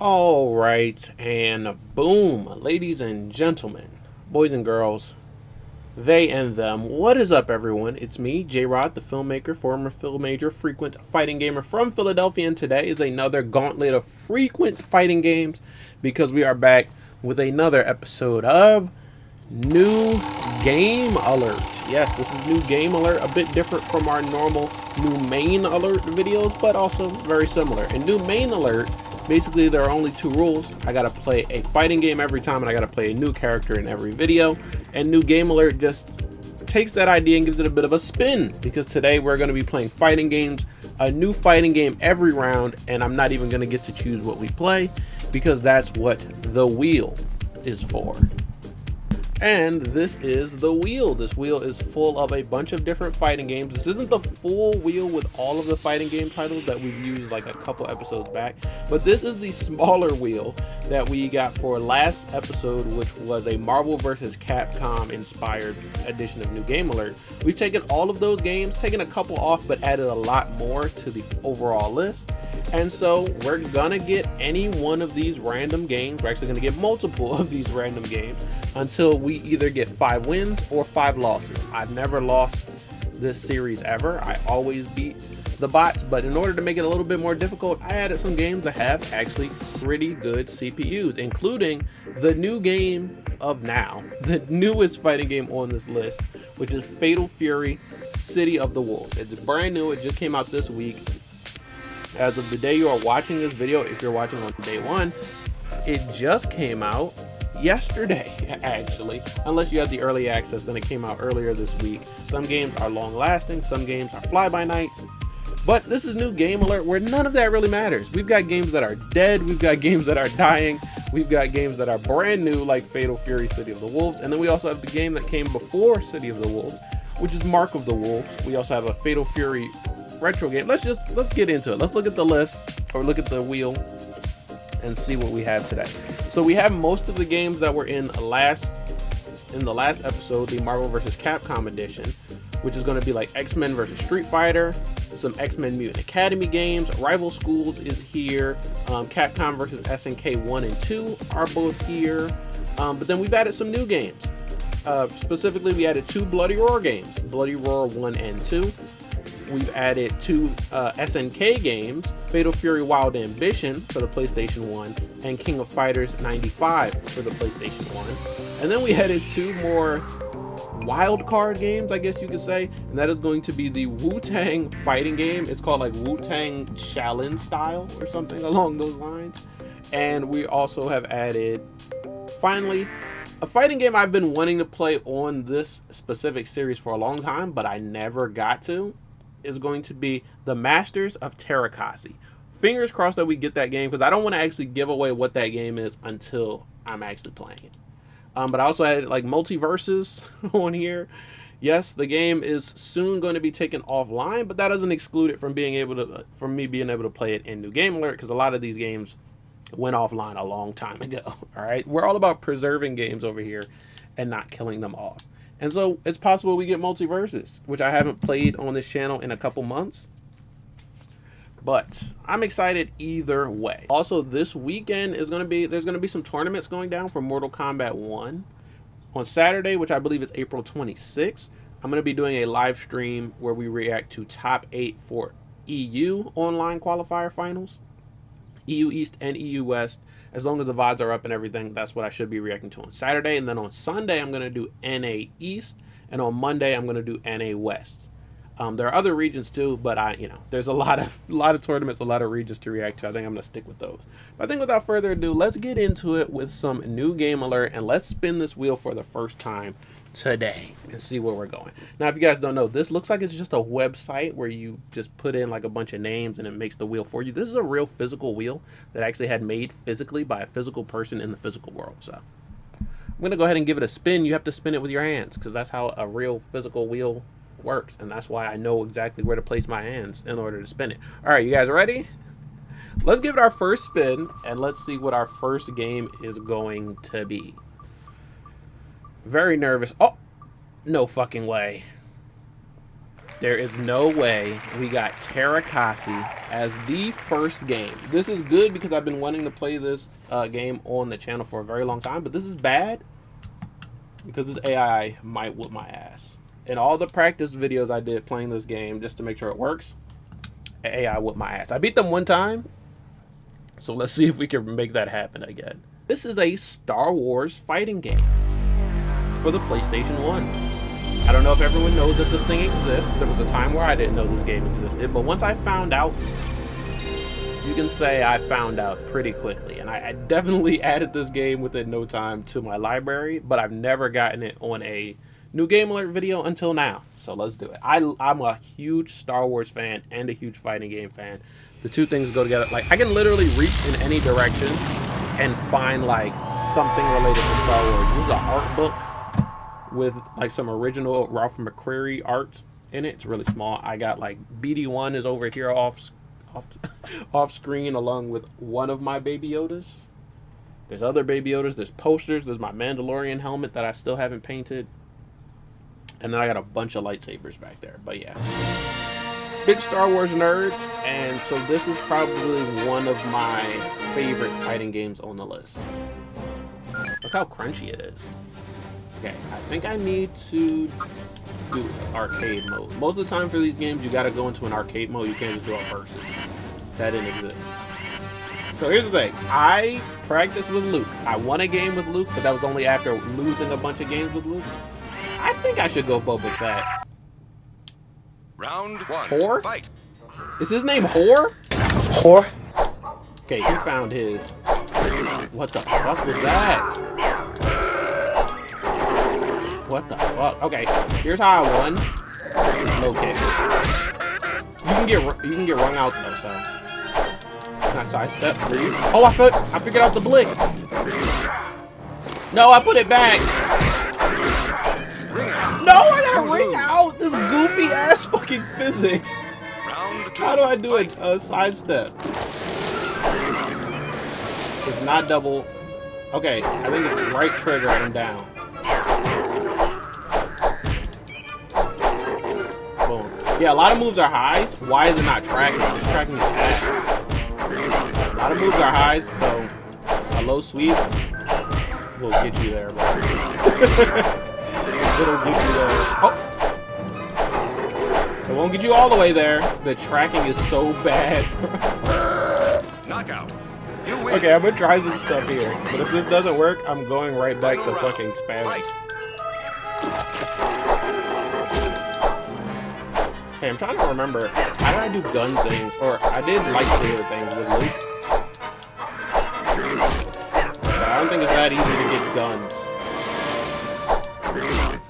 All right, and boom, ladies and gentlemen, boys and girls, they and them. What is up, everyone? It's me, Jrod, the filmmaker, former film major, frequent fighting gamer from Philadelphia, and today is another gauntlet of frequent fighting games because we are back with another episode of New Game Alert. Yes, this is New Game Alert, a bit different from our normal New Main Alert videos, but also very similar. In New Main Alert, basically there are only two rules. I gotta play a fighting game every time, and I gotta play a new character in every video. And New Game Alert just takes that idea and gives it a bit of a spin, because today we're going to be playing fighting games, a new fighting game every round, and I'm not even going to get to choose what we play because that's what the wheel is for. And this is the wheel. This wheel is full of a bunch of different fighting games. This isn't the full wheel with all of the fighting game titles that we've used like a couple episodes back, but this is the smaller wheel that we got for last episode, which was a Marvel vs. Capcom inspired edition of New Game Alert. We've taken all of those games, taken a couple off, but added a lot more to the overall list. And so we're gonna get any one of these random games. We're actually gonna get multiple of these random games until we either get 5 wins or 5 losses. I've never lost this series ever. I always beat the bots, but in order to make it a little bit more difficult, I added some games that have actually pretty good CPUs, including the new game of now, the newest fighting game on this list, which is Fatal Fury City of the Wolves. It's brand new. It just came out this week. As of the day you are watching this video, if you're watching on day one, it just came out yesterday, actually. Unless you have the early access, then it came out earlier this week. Some games are long lasting, some games are fly-by-nights. But this is New Game Alert, where none of that really matters. We've got games that are dead, we've got games that are dying, we've got games that are brand new, like Fatal Fury City of the Wolves, and then we also have the game that came before City of the Wolves, which is Mark of the Wolves. We also have a Fatal Fury retro game. Let's get into it. Let's look at the list, or look at the wheel, and see what we have today. So we have most of the games that were in the last episode, the Marvel vs. Capcom edition, which is going to be like X-Men vs. Street Fighter, some X-Men Mutant Academy games, Rival Schools is here, Capcom vs. SNK 1 and 2 are both here, but then we've added some new games. Specifically, we added 2 Bloody Roar games, Bloody Roar 1 and 2. We've added 2 SNK games, Fatal Fury Wild Ambition for the PlayStation 1 and King of Fighters 95 for the PlayStation 1. And then we added 2 more wild card games, I guess you could say, and that is going to be the Wu-Tang fighting game. It's called like Wu-Tang Shaolin style or something along those lines. And we also have added, finally, a fighting game I've been wanting to play on this specific series for a long time, but I never got to, is going to be the Masters of Terrakasi. Fingers crossed that we get that game, because I don't want to actually give away what that game is until I'm actually playing it. But I also added like multiverses on here. Yes, the game is soon going to be taken offline, but that doesn't exclude it from me being able to play it in New Game Alert, because a lot of these games went offline a long time ago. All right, we're all about preserving games over here and not killing them off. And so it's possible we get multiverses, which I haven't played on this channel in a couple months. But I'm excited either way. Also, this weekend there's going to be some tournaments going down for Mortal Kombat 1. On Saturday, which I believe is April 26th, I'm going to be doing a live stream where we react to top 8 for EU online qualifier finals. EU East and EU West. As long as the VODs are up and everything, that's what I should be reacting to on Saturday. And then on Sunday, I'm going to do NA East. And on Monday, I'm going to do NA West. There are other regions too, but there's a lot of tournaments, a lot of regions to react to. I think I'm going to stick with those. But I think without further ado, let's get into it with some New Game Alert, and let's spin this wheel for the first time today and see where we're going. Now, if you guys don't know, this looks like it's just a website where you just put in like a bunch of names and it makes the wheel for you. This is a real physical wheel that actually had made physically by a physical person in the physical world. So I'm going to go ahead and give it a spin. You have to spin it with your hands, because that's how a real physical wheel works, and that's why I know exactly where to place my hands in order to spin it. All right, you guys ready? Let's give it our first spin, and let's see what our first game is going to be. Very nervous. Oh, no fucking way. There is no way we got Terakasi as the first game. This is good because I've been wanting to play this game on the channel for a very long time, but this is bad because this AI might whip my ass. In all the practice videos I did playing this game just to make sure it works, AI whipped my ass. I beat them one time, so let's see if we can make that happen again. This is a Star Wars fighting game for the PlayStation 1. I don't know if everyone knows that this thing exists. There was a time where I didn't know this game existed, but once I found out, you can say I found out pretty quickly. And I definitely added this game within no time to my library, but I've never gotten it on a new game alert video until now. So let's do it. I'm a huge Star Wars fan and a huge fighting game fan. The two things go together. Like, I can literally reach in any direction and find like something related to Star Wars. This is an art book with like some original Ralph McQuarrie art in it. It's really small. I got like BD1 is over here off screen along with one of my Baby Yodas. There's other Baby Yodas. There's posters. There's my Mandalorian helmet that I still haven't painted. And then I got a bunch of lightsabers back there. But yeah, big Star Wars nerd. And so this is probably one of my favorite fighting games on the list. Look how crunchy it is. Okay, I think I need to do arcade mode. Most of the time for these games, you gotta go into an arcade mode. You can't just do a versus. That didn't exist. So here's the thing. I practiced with Luke. I won a game with Luke, but that was only after losing a bunch of games with Luke. I think I should go Boba Fett. Round one. Whore? Fight. Is his name Whore? Whore? Okay, he found his. What the fuck was that? What the fuck? Okay, here's how I won. Low kicks. You can get rung out though. So can I sidestep, please? Oh, I figured out the blick. No, I put it back. No, I gotta ring out this goofy ass fucking physics. How do I do a sidestep? It's not double. Okay, I think it's right trigger and down. Boom. Yeah, a lot of moves are highs. Why is it not tracking? It's tracking the ass. A lot of moves are highs, so a low sweep will get you there, bro. It'll get you there. Oh! It won't get you all the way there. The tracking is so bad. Knockout. You win. Okay, I'm gonna try some stuff here. But if this doesn't work, I'm going right back to fucking spamming. Hey, I'm trying to remember, how did I do gun things? Or I did lightsaber things with Luke. But I don't think it's that easy to get guns.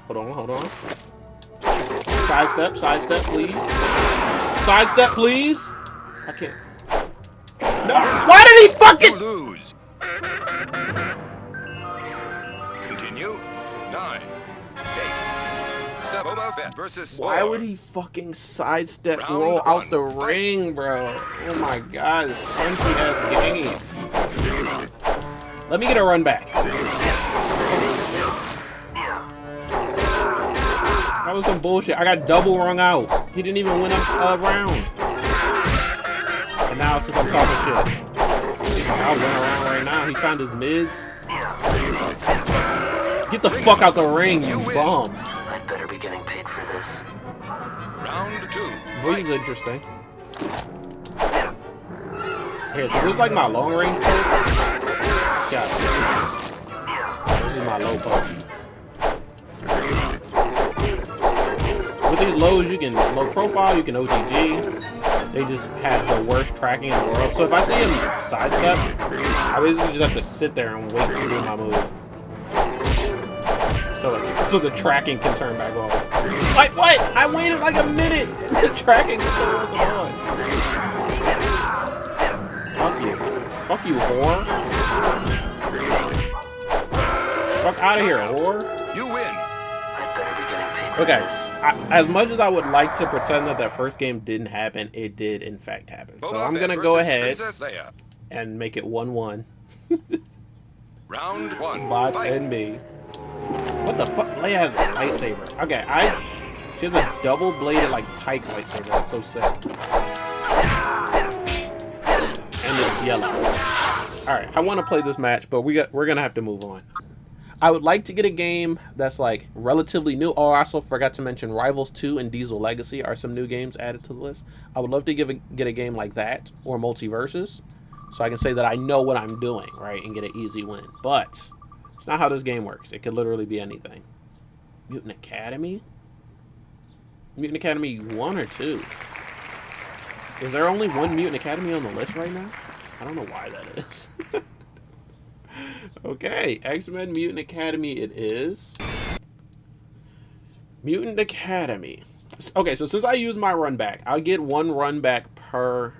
Hold on. Sidestep, please. Sidestep, please. I can't. No. Why did he fucking lose? Continue. 9. 8. Boba Fett versus. Why would he fucking sidestep roll out the ring, bro? Oh my god, this crunchy ass game. Let me get a run back. That was some bullshit. I got double rung out. He didn't even win a round. And now since I'm talking shit, I'll run around right now. He found his mids. Get the fuck out the ring, you bum. I'd better be getting paid for this. Round 2. This is interesting. Okay, so this is like my long range poke. Got it. This is my low poke. With these lows, you can low profile, you can OTG. They just have the worst tracking in the world. So if I see him sidestep, I basically just have to sit there and wait to do my move. So the tracking can turn back on. Like what? I waited like a minute and the tracking still wasn't on. Fuck you. Fuck you, whore. Fuck out of here, whore. You win. I'd better be getting paid for Okay. this. As much as I would like to pretend that first game didn't happen, it did in fact happen. So I'm gonna go ahead and make it 1-1. Round 1. Bots and me. What the fuck? Leia has a lightsaber. Okay, She has a double-bladed, like, pike lightsaber. That's so sick. And it's yellow. Alright, I want to play this match, but we're going to have to move on. I would like to get a game that's, like, relatively new. Oh, I also forgot to mention Rivals 2 and Diesel Legacy are some new games added to the list. I would love to get a game like that, or Multiverses, so I can say that I know what I'm doing, right, and get an easy win. But it's not how this game works. It could literally be anything. Mutant Academy? Mutant Academy 1 or 2? Is there only one Mutant Academy on the list right now? I don't know why that is. Okay, X-Men Mutant Academy it is. Mutant Academy. Okay, so since I use my run back, I'll get one run back per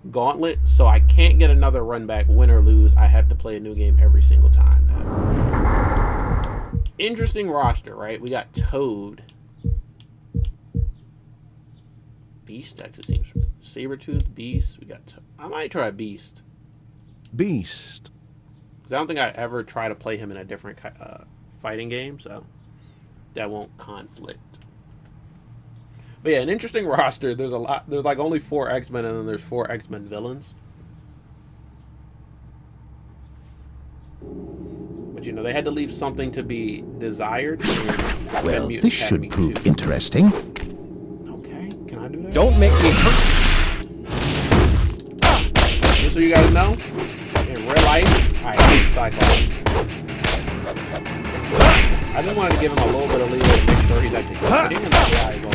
gauntlet, so I can't get another run back, win or lose. I have to play a new game every single time now. Interesting roster, right? We got Toad. Beast, actually seems... Sabretooth, Beast. We got... I might try Beast. Beast. I don't think I ever try to play him in a different fighting game, so that won't conflict. But yeah, an interesting roster. There's a lot. There's like only 4 X-Men, and then there's 4 X-Men villains. But you know, they had to leave something to be desired. Well, this should prove interesting. Okay, can I do that? Don't make me hurt. Just so you guys know, in real life, I hate Cyclops. I just wanted to give him a little bit of leeway to make sure he's actually fighting and not die going.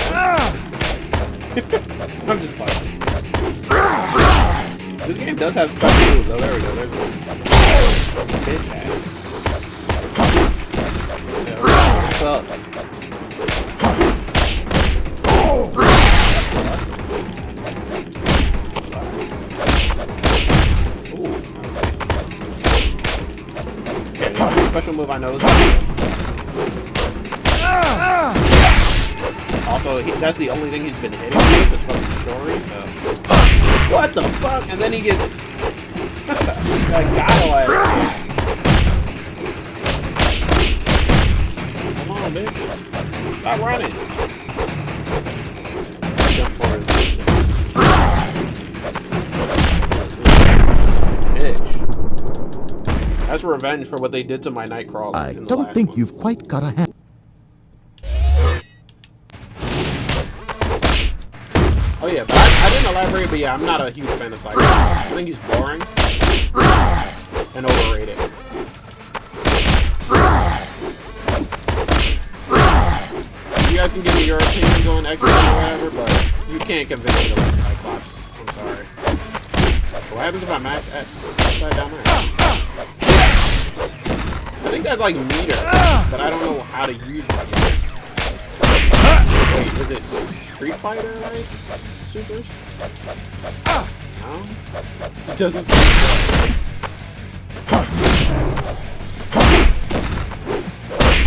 I'm just playing. This game does have special moves. Oh, there we go. There's one. Bitch ass. What's up? Special move I know is also, that's the only thing he's been hitting with is fucking Shori, so... What the fuck? And then he gets... that guile ass. Come on, bitch. Stop running. Jump for his bitch. That's revenge for what they did to my Nightcrawler. I don't think you've quite got a hand. Oh yeah, but I didn't elaborate, but yeah, I'm not a huge fan of Cyclops. I think he's boring and overrated. You guys can give me your opinions on X-Men or whatever, but you can't convince me to like Cyclops. I'm sorry. What happens if I mash X? Upside down there. I think that's like meter, but I don't know how to use it. Wait, is it Street Fighter, like, supers? No? It doesn't seem good.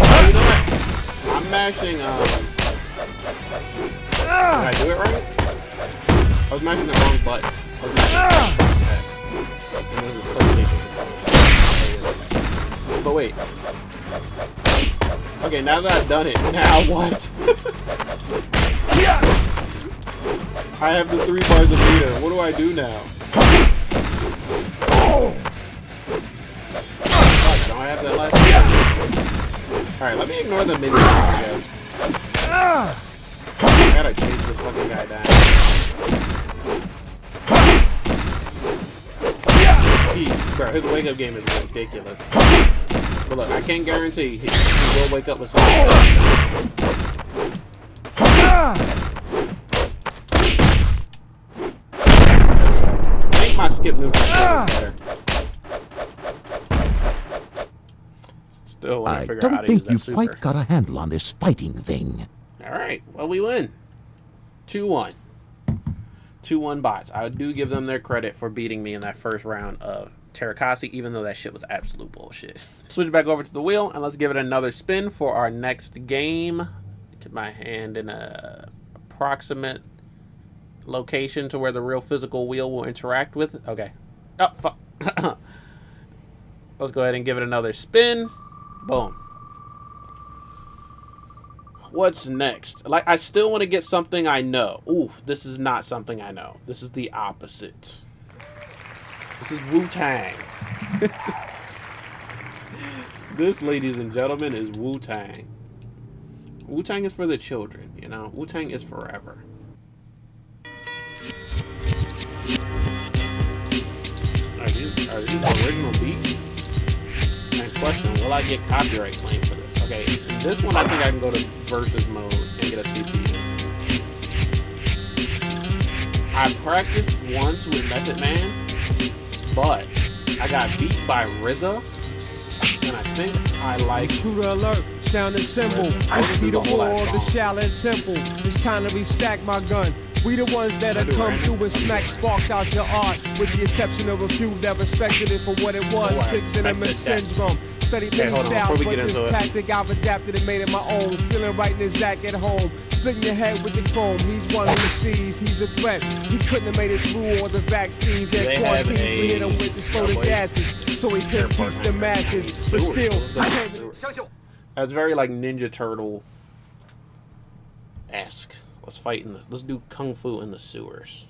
Oh, you know what? I'm mashing, did I do it right? I was mashing the wrong button. I was mashing X. And this is PlayStation controller. But wait. Okay, now that I've done it, now what? I have the 3 bars of meter. What do I do now? Fuck, don't I have that last one? Alright, let me ignore the minions, I guess. I gotta chase this fucking guy down. Bro, his wake-up game is ridiculous. But look, I can't guarantee he will wake up with something. I think my skip neutral is better. Still, when I figure out how to use that super. I don't think you've quite got a handle on this fighting thing. Alright, well, we win. 2-1. 2-1 bots. I do give them their credit for beating me in that first round of Terrakasi, even though that shit was absolute bullshit. Switch back over to the wheel, and let's give it another spin for our next game. Get my hand in a approximate location to where the real physical wheel will interact with. Okay. Oh, fuck. Let's go ahead and give it another spin. Boom. what's next? Like, I still want to get something I know. Ooh, this is not something I know. This is the opposite. This is Wu-Tang. This, ladies and gentlemen, is Wu-Tang. Wu-Tang is for the children, you know? Wu-Tang is forever. Are these original beats? And question, will I get copyright claim for this? Okay, this one I think I can go to versus mode and get a CPU. I practiced once with Method Man, but I got beat by RZA, and I think I like... Intruder alert, sound and symbol. This be the war of the Shaolin Temple. It's time to restack my gun. We the ones that'll come through and smack sparks out your art, with the exception of a few that respected it for what it was. Sick cinnamon syndrome. Studied many styles, but this tactic I've adapted and made it my own. Feeling right in his Zach at home. Splitting your head with the chrome. He's one of the C's. He's a threat. He couldn't have made it through all the vaccines and quarantines. We hit him with the slow gases, so he couldn't teach the masses. But still, I can't. That's very like Ninja Turtle-esque. Let's fight in the. Let's do kung fu in the sewers.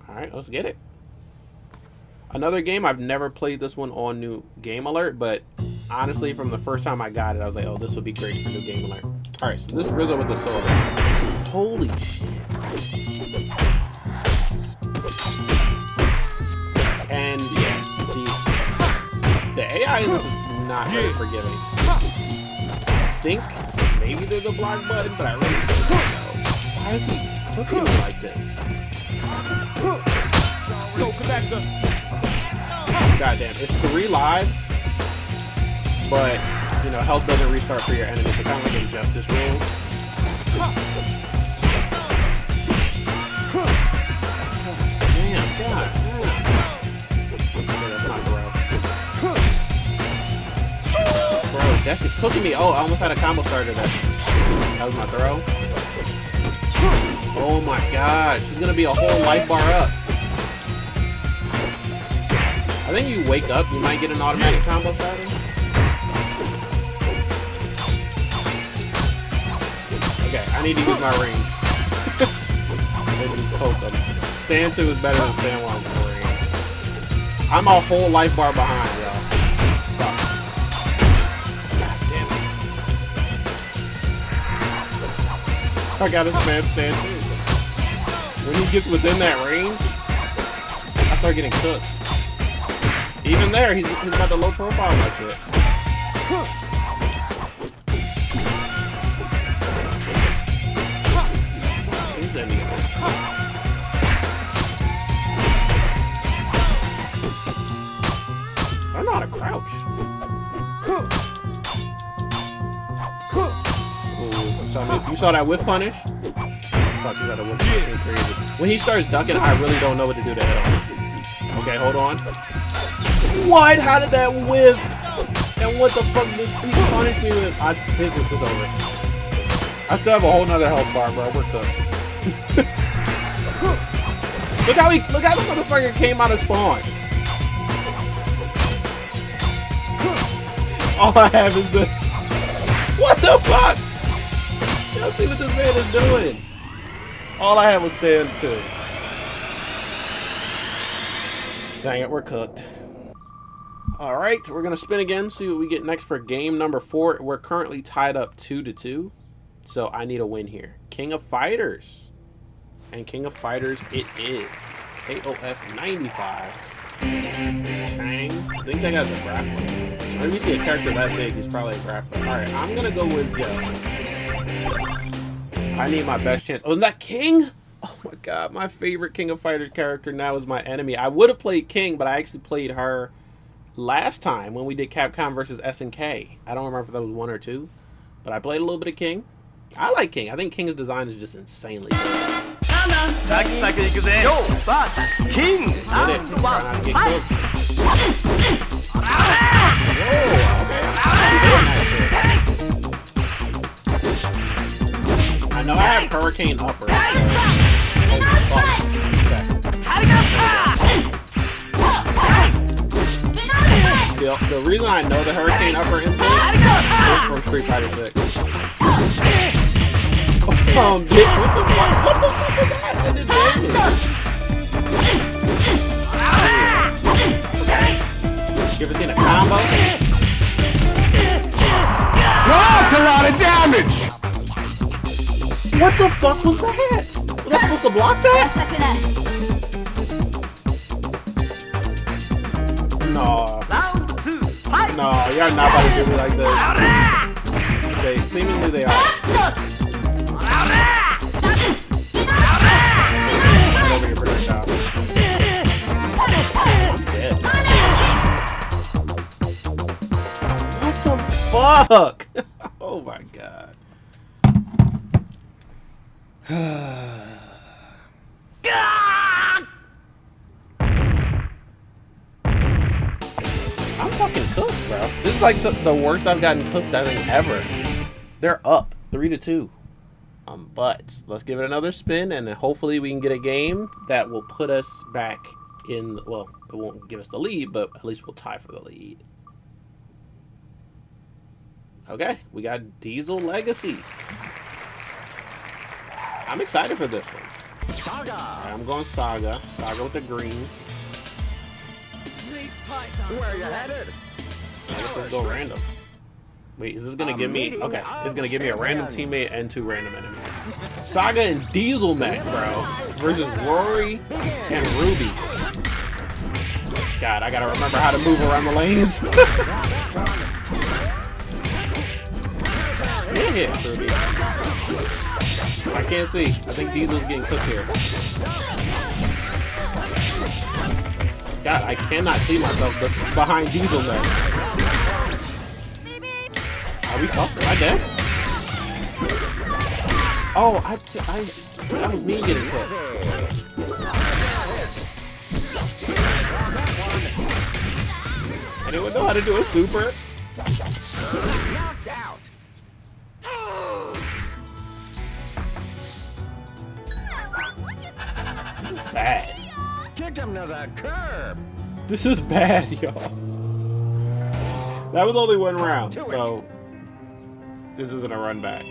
All right, let's get it. Another game, I've never played this one on New Game Alert, but honestly, from the first time I got it, I was like, oh, this would be great for New Game Alert. All right, so this is RZA with the sword. Holy shit. And yeah, the AI in this is not very forgiving. I think maybe there's a block button, but I really don't know. Why is he cooking me like this? Goddamn, it's 3 lives, but you know, health doesn't restart for your enemies. It's kind of like Injustice rules. Damn, God. Okay, that's not gross. Bro, Death is cooking me. Oh, I almost had a combo starter there. That was my throw. Oh my God, she's gonna be a whole life bar up. I think you wake up, you might get an automatic combo starter. Okay, I need to use my range. Maybe just poke them. Stand 2 is better than stand 1 for range. I'm a whole life bar behind, y'all. Fuck. God damn it. I got this man stand 2. When he gets within that range, I start getting cooked. Even there, he's got the low profile like shit. He's ending it. I don't know how to crouch. Ooh, you saw that whiff punish? I thought you got a whiff punish. Crazy. When he starts ducking, I really don't know what to do to hit him. Okay, hold on. What? How did that whiff? And what the fuck did he punish me with? His whiff is over. I still have a whole nother health bar, bro. We're cooked. Look how the motherfucker came out of spawn. All I have is this. What the fuck? Y'all see what this man is doing? All I have was stand 2. Dang it, we're cooked. All right, we're gonna spin again, see what we get next for game number 4. We're currently tied up 2-2, so I need a win here. King of Fighters, and King of Fighters it is. KOF 95. Chang, I think that guy's a grappler. Or if you see a character that big, he's probably a grappler. All right, I'm gonna go with Joe. I need my best chance. Oh, is that King? Oh my God, my favorite King of Fighters character now is my enemy. I would have played King, but I actually played her last time when we did Capcom versus SNK. I don't remember if that was 1 or 2, but I played a little bit of King. I like King. I think King's design is just insanely good. Get it. Try not to get cooked. Whoa, okay. I know I have Hurricane Upper. So... Oh, fuck. Okay. The reason I know the Hurricane Upper Input is from Street Fighter 6. Bitch, what the fuck? What the fuck was that? That did damage. You ever seen a combo? That's a lot of damage! What the fuck was that? Was that supposed to block that? No. No, you're not about to do me like this. Okay, seemingly they are. Right over your projectile. I'm dead. What the fuck? Oh my god. I'm fucking cooked, bro. This is like the worst I've gotten cooked, I think, ever. They're up 3-2. But let's give it another spin, and hopefully we can get a game that will put us back in. Well, it won't give us the lead, but at least we'll tie for the lead. Okay, we got Diesel Legacy. I'm excited for this one. Saga. Right, I'm going Saga. Saga with the green. Where you headed? Let's go random. Wait, is this gonna give me? Okay, it's gonna give me a random teammate and 2 random enemies. Saga and Diesel Mech, bro, versus Rory and Ruby. God, I gotta remember how to move around the lanes. Get hit, Ruby. I can't see. I think Diesel's getting cooked here. God, I cannot see myself behind Diesel Mech. Are we fucked? Am I dead? Oh, that was me getting cooked. Anyone know how to do a super? Knocked out. This is bad. Kicked him to the curb. This is bad, y'all. That was only 1 round, so this isn't a run back.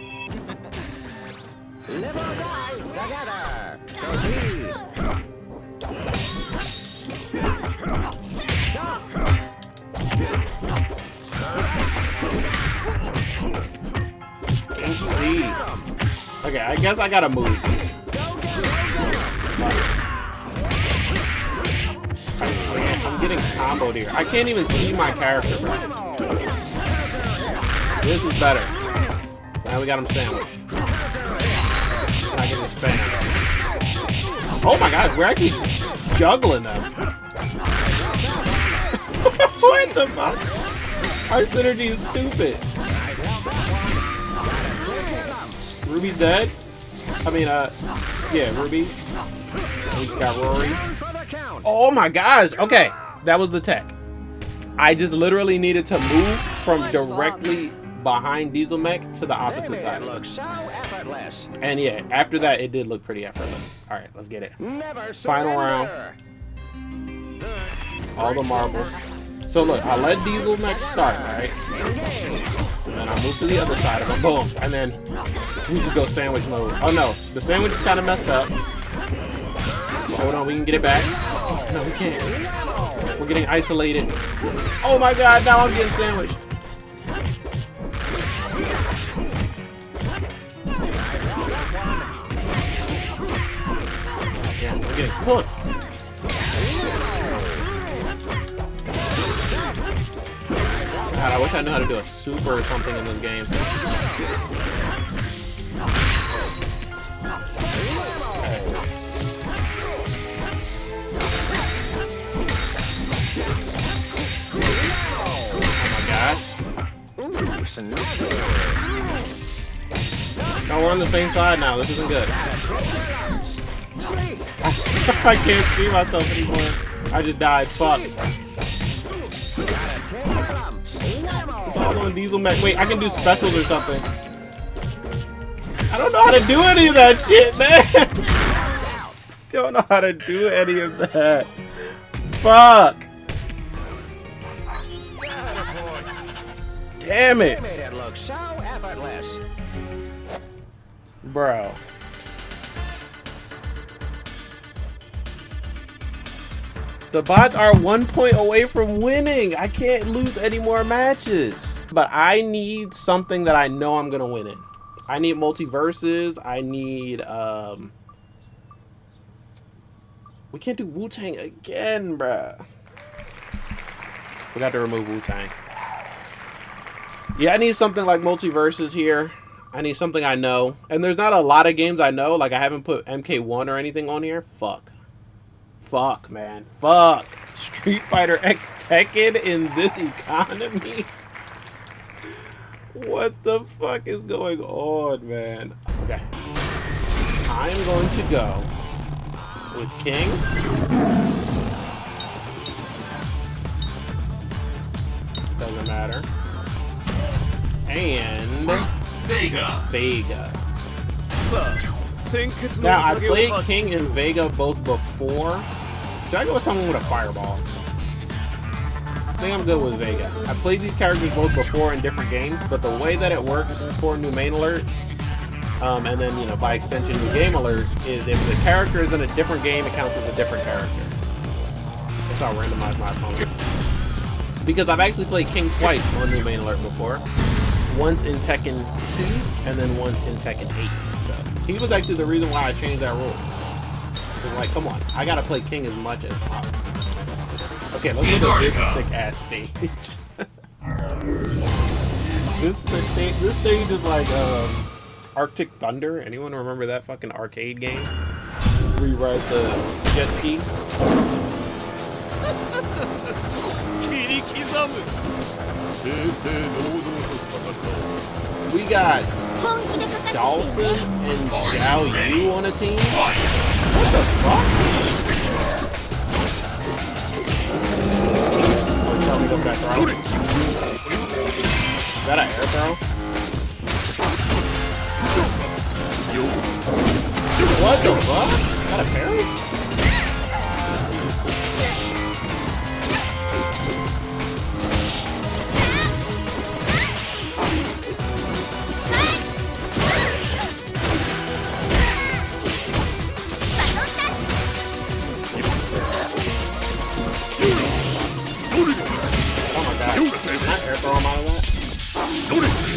Live or die together. Proceed. Can't see. Okay, I guess I gotta move. I'm getting comboed here. I can't even see my character, bro. This is better. Now we got him sandwiched. I get his spam. Oh my god, we're actually juggling them. What the fuck? Our synergy is stupid. Ruby's dead? I mean, yeah, Ruby. We got Rory. Oh my gosh. Okay, that was the tech. I just literally needed to move from directly behind Diesel Mech to the opposite side. It looks so effortless. And yeah, after that, it did look pretty effortless. All right, let's get it. Never Final round. All the marbles. So look, I let Diesel Mech start, right? And then I move to the other side of him. Boom. And then we just go sandwich mode. Oh no, the sandwich is kind of messed up. Hold on, we can get it back. No, we can't. We're getting isolated. Oh my god, now I'm getting sandwiched. Yeah, I'm getting cooked. God, I wish I knew how to do a super or something in this game. No, we're on the same side now. This isn't good. I can't see myself anymore. I just died. Fuck. It's all on Diesel Mech. Wait, I can do specials or something. I don't know how to do any of that shit, man. Don't know how to do any of that. Fuck. Damn They it. made it look so effortless. Bro. The bots are 1 point away from winning. I can't lose any more matches. But I need something that I know I'm gonna win in. I need multiverses. I need we can't do Wu-Tang again, bruh. Forgot to remove Wu-Tang. Yeah, I need something like multiverses here. I need something I know. And there's not a lot of games I know. Like, I haven't put MK1 or anything on here. Fuck. Fuck, man. Fuck. Street Fighter X Tekken in this economy? What the fuck is going on, man? Okay. I'm going to go with King. Doesn't matter. And Vega. Now, I played King and Vega both before. Should I go with someone with a fireball? I think I'm good with Vega. I played these characters both before in different games, but the way that it works for New Main Alert, and then, you know, by extension, New Game Alert, is if the character is in a different game, it counts as a different character. That's how I randomize my opponent. Because I've actually played King twice on New Main Alert before. Once in Tekken 2, and then once in Tekken 8. So, he was actually the reason why I changed that rule. It's like, come on, I gotta play King as much as possible. Okay, let's look at this sick-ass stage. This stage is like, Arctic Thunder. Anyone remember that fucking arcade game? Where you ride the jet ski? We got Dawson and Xiao Yu on a team? What the fuck? Oh, tell me those guys throw. Is that an air throw? What the fuck? Is that a parry?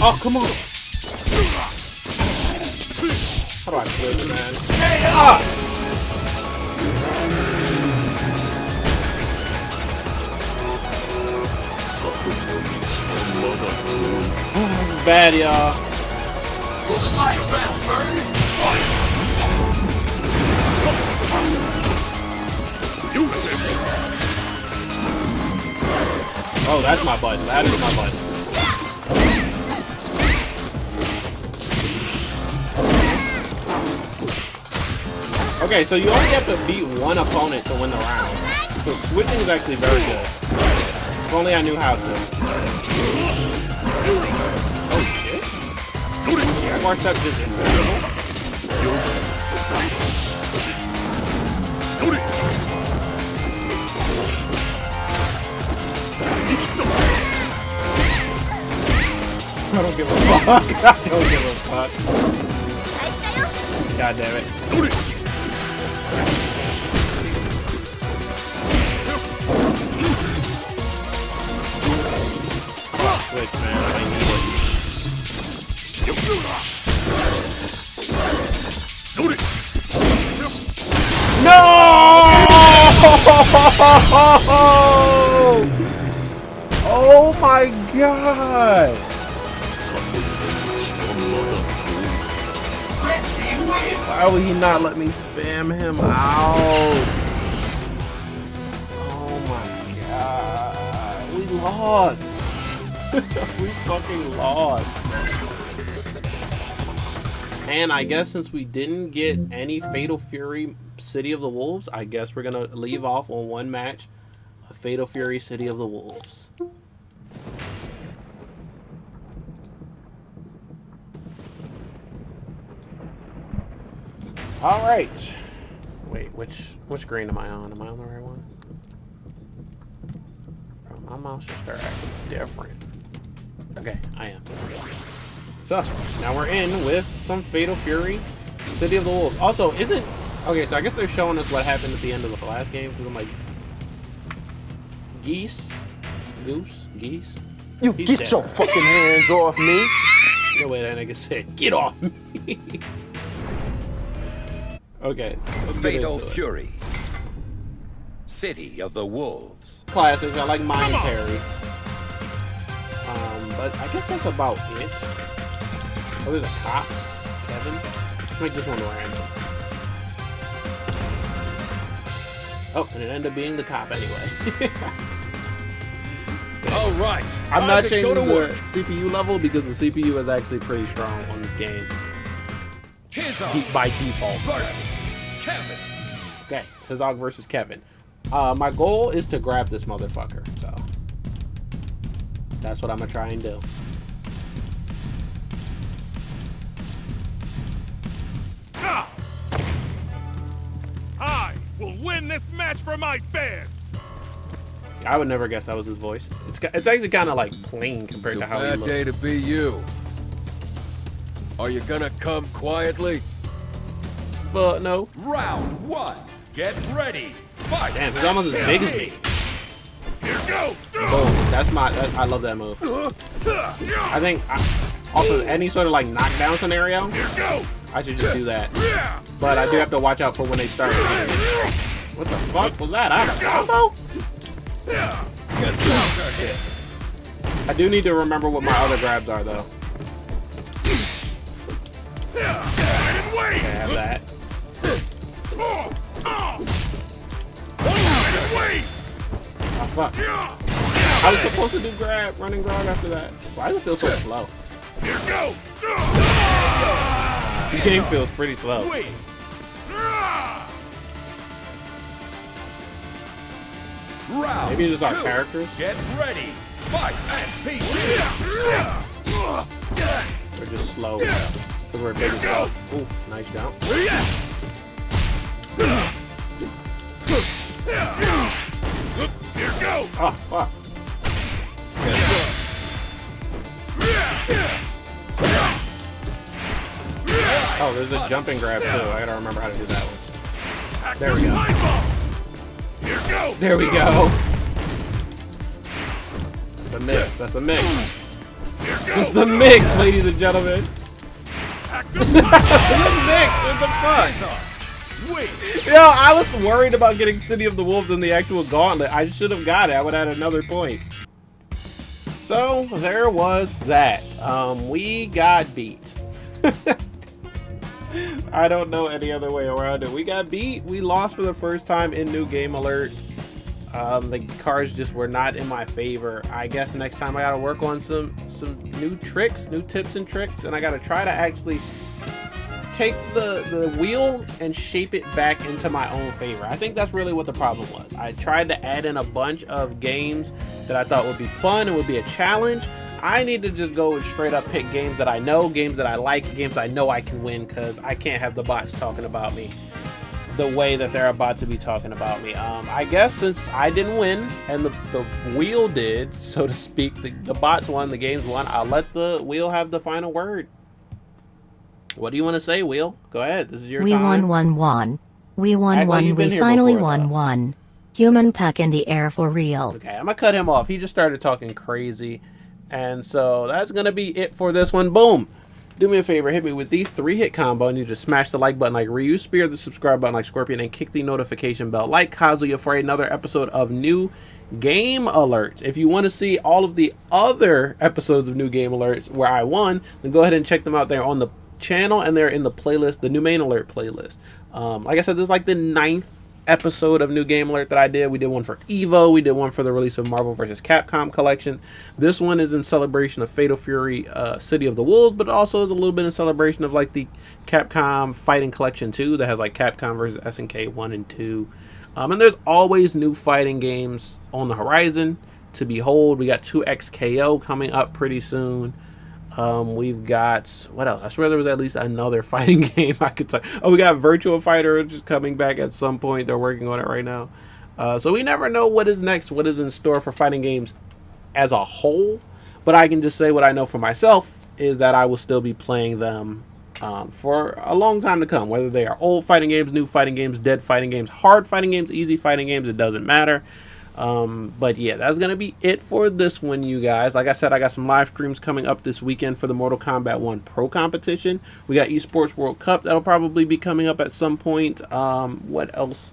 Oh, come on! How do I switch, man? Ah! This is bad, y'all. Oh, that's my button. That is my button. Okay, so you only have to beat one opponent to win the round. So switching is actually very good. If only I knew how to. Oh shit. Jaguar Step is invisible. I don't give a fuck. I don't give a fuck. God damn it. Switch, man. I need it. No! Oh my god! Why would he not let me spam him out? Oh my god. We lost. We fucking lost. And I guess since we didn't get any Fatal Fury City of the Wolves, I guess we're gonna leave off on one match of Fatal Fury City of the Wolves. All right. Wait, which screen am I on? Am I on the right one? Bro, my mouse should start acting different. Okay, I am. So, now we're in with some Fatal Fury, City of the Wolves. Also, isn't... Okay, so I guess they're showing us what happened at the end of the last game, because I'm like... Geese? Goose? Geese? You He's get dead. your fucking hands off me! No way that nigga said, get off me! Okay, let's get Fatal into it. Fury. City of the Wolves. Classics, I like Mine Terry. But I guess that's about it. Oh, there's a cop. Kevin. Let's make this one random. Oh, and it ended up being the cop anyway. All right. I'm time not to changing go to the work. CPU level because the CPU is actually pretty strong on this game. Tizog By default. versus Kevin. Okay, Tizog versus Kevin. My goal is to grab this motherfucker, so that's what I'm gonna try and do. I will win this match for my fans. I would never guess that was his voice. It's actually kind of like plain compared to how he Bad looks. day to be you. Are you gonna come quietly? No. Round one. Get ready. Fight. Damn, he's almost as big as me. Here go. Boom. That's I love that move. I think also any sort of like knockdown scenario, Here go. I should just do that. But I do have to watch out for when they start. What the fuck was that? I have a combo? Get some hit. I do need to remember what my other grabs are though. Okay, I have that. Oh fuck. I was supposed to do running grab after that. Why does it feel so slow? Here go. This game feels pretty slow. Round Maybe it's just our two. characters. Get ready. Fight. SPG. We're just slow. Because we're big and slow. Ooh, nice jump. Here go. Oh, fuck. Oh, there's a jumping grab too. I gotta remember how to do that one. There we go. Here go. There we go. That's the mix. That's the mix. That's the mix, ladies and gentlemen. The mix. What the fuck? Yo, I was worried about getting City of the Wolves in the actual gauntlet. I should have got it. I would have had another point. So there was that. We got beat. I don't know any other way around it. We got beat. We lost for the first time in New Game Alert. The cards just were not in my favor. I guess next time I gotta work on some new tricks, new tips and tricks, and I gotta try to actually take the wheel and shape it back into my own favor. I think that's really what the problem was. I tried to add in a bunch of games that I thought would be fun and would be a challenge. I need to just go and straight up pick games that I know, games that I like, games I know I can win, because I can't have the bots talking about me the way that they're about to be talking about me. I guess since I didn't win and the wheel did, so to speak, the bots won, the games won, I'll let the wheel have the final word. What do you want to say, Wheel? Go ahead. This is your time. We won. We won Act like one. you've been We here finally before, won though. one. Human pack in the air for real. Okay, I'm gonna cut him off. He just started talking crazy. And so that's gonna be it for this one. Boom. Do me a favor, hit me with the 3-hit combo, and you just smash the like button like Ryu, spear the subscribe button like Scorpion, and kick the notification bell like Kazuya for another episode of New Game Alerts. If you want to see all of the other episodes of New Game Alerts where I won, then go ahead and check them out there on the channel, and they're in the playlist, the New Main Alert playlist. Like I said, this is like the 9th episode of New Game Alert that I did. We did one for Evo, we did one for the release of Marvel vs. Capcom collection. This one is in celebration of Fatal Fury City of the Wolves, but it also is a little bit in celebration of like the Capcom Fighting Collection 2 that has like Capcom vs. SNK 1 and 2. And there's always new fighting games on the horizon to behold. We got 2XKO coming up pretty soon. We've got, what else? I swear there was at least another fighting game I could talk. Oh, we got Virtua Fighter, which is coming back at some point. They're working on it right now. So we never know what is next, what is in store for fighting games as a whole. but I can just say what I know for myself is that I will still be playing them for a long time to come, whether they are old fighting games, new fighting games, dead fighting games, hard fighting games, easy fighting games, it doesn't matter. But yeah, that's gonna be it for this one, you guys. Like I said, I got some live streams coming up this weekend for the Mortal Kombat 1 Pro competition. We got Esports World Cup that'll probably be coming up at some point. What else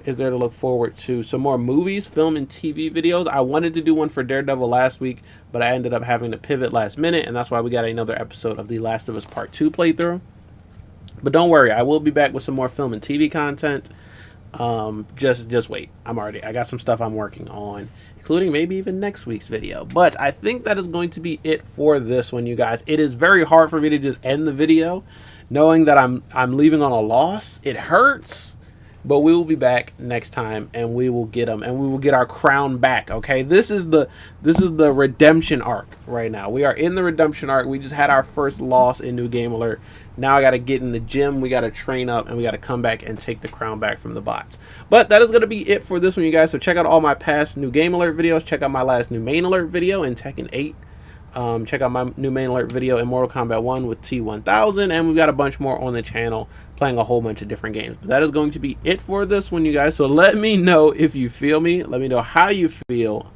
is there to look forward to? Some more movies, film, and TV videos. I wanted to do one for Daredevil last week, but I ended up having to pivot last minute, and that's why we got another episode of The Last of Us Part 2 playthrough. But don't worry, I will be back with some more film and TV content. Just wait. I got some stuff I'm working on, including maybe even next week's video. But I think that is going to be it for this one, you guys. It is very hard for me to just end the video knowing that I'm leaving on a loss. It hurts. But we will be back next time, and we will get them, and we will get our crown back. Okay, this is the redemption arc right now. We are in the redemption arc. We just had our first loss in New Game Alert. Now I got to get in the gym. We got to train up, and we got to come back and take the crown back from the bots. But that is going to be it for this one, you guys. So check out all my past New Game Alert videos. Check out my last New Main Alert video in Tekken 8. Check out my New Main Alert video in Mortal Kombat 1 with T1000, and we've got a bunch more on the channel playing a whole bunch of different games. But that is going to be it for this one, you guys. So let me know if you feel me. Let me know how you feel.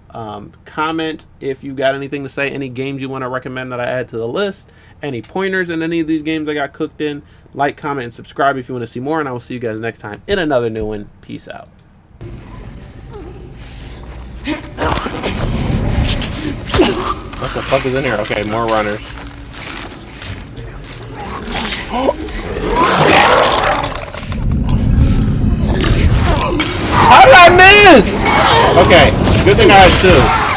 Comment if you got anything to say, any games you want to recommend that I add to the list, any pointers in any of these games I got cooked in. Like, comment, and subscribe if you want to see more, and I will see you guys next time in another new one. Peace out. What the fuck is in here? Okay, more runners. How did I miss? Okay, good thing I had two.